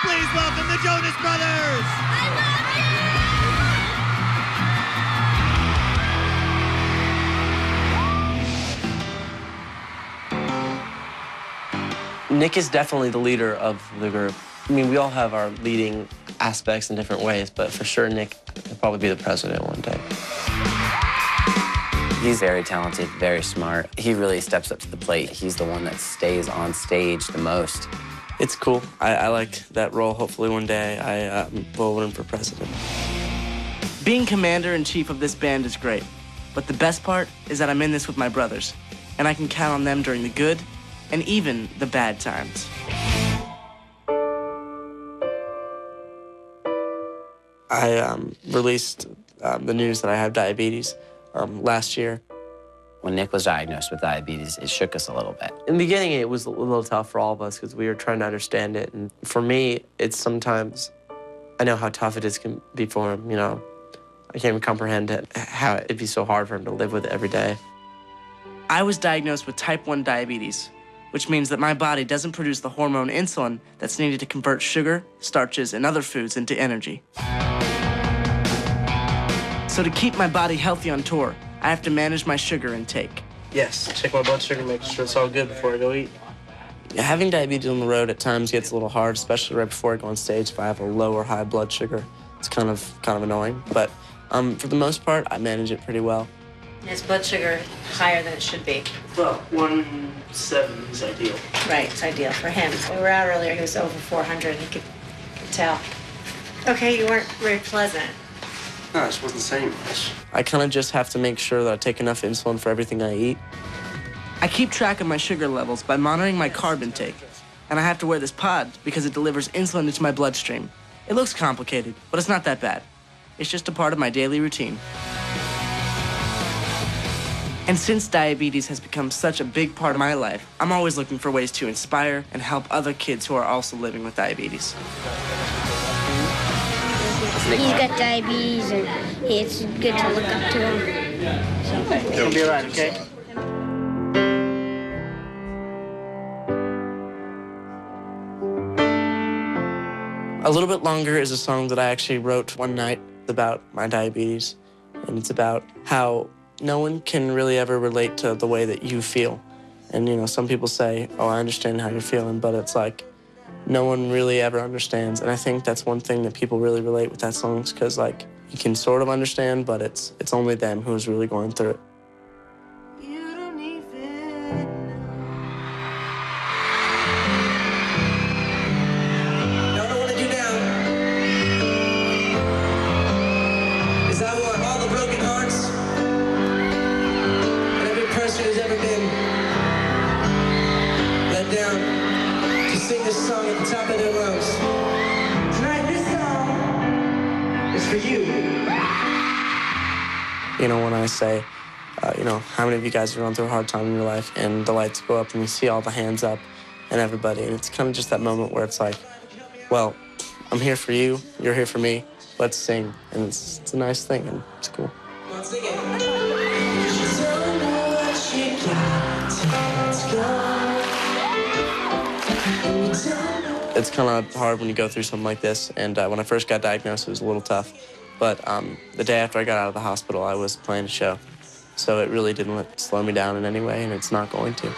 Please welcome the Jonas Brothers! I love you! Nick is definitely the leader of the group. I mean, we all have our leading aspects in different ways, but for sure, Nick will probably be the president one day. He's very talented, very smart. He really steps up to the plate. He's the one that stays on stage the most. It's cool. I like that role. Hopefully one day I will run for president. Being commander-in-chief of this band is great, but the best part is that I'm in this with my brothers, and I can count on them during the good and even the bad times. I released the news that I have diabetes last year. When Nick was diagnosed with diabetes, it shook us a little bit. In the beginning, it was a little tough for all of us because we were trying to understand it. And for me, it's sometimes, I know how tough it is can be for him, you know. I can't even comprehend it, how it'd be so hard for him to live with it every day. I was diagnosed with type 1 diabetes, which means that my body doesn't produce the hormone insulin that's needed to convert sugar, starches, and other foods into energy. So to keep my body healthy on tour, I have to manage my sugar intake. Yes, check my blood sugar, make sure it's all good before I go eat. Having diabetes on the road at times gets a little hard, especially right before I go on stage if I have a low or high blood sugar. It's kind of annoying, but for the most part, I manage it pretty well. His blood sugar higher than it should be. Well, 170 is ideal. Right, it's ideal for him. We were out earlier, he was over 400, he could tell. Okay, you weren't very pleasant. No, I just wasn't saying much. I kind of just have to make sure that I take enough insulin for everything I eat. I keep track of my sugar levels by monitoring my carb intake, and I have to wear this pod because it delivers insulin into my bloodstream. It looks complicated, but it's not that bad. It's just a part of my daily routine. And since diabetes has become such a big part of my life, I'm always looking for ways to inspire and help other kids who are also living with diabetes. He's got diabetes, and it's good to look up to him. You'll be all right, okay? A Little Bit Longer is a song that I actually wrote one night about my diabetes, and it's about how no one can really ever relate to the way that you feel. And, you know, some people say, oh, I understand how you're feeling, but it's like, no one really ever understands. And I think that's one thing that people really relate with that song, because, like, you can sort of understand, but it's only them who's really going through it. You don't even Now, what I want to do now is I want all the broken hearts and every person who's ever been let down to sing this song at the top of their lungs. Tonight, this song is for you. You know, when I say, you know, how many of you guys have gone through a hard time in your life, and the lights go up and you see all the hands up and everybody, and it's kind of just that moment where it's like, well, I'm here for you, you're here for me, let's sing. And it's a nice thing, and it's cool. Come on, sing it. 'Cause you don't know what you got till it's gone. And you don't know. It's kind of hard when you go through something like this, and when I first got diagnosed, it was a little tough. But the day after I got out of the hospital, I was playing a show. So it really didn't slow me down in any way, and it's not going to.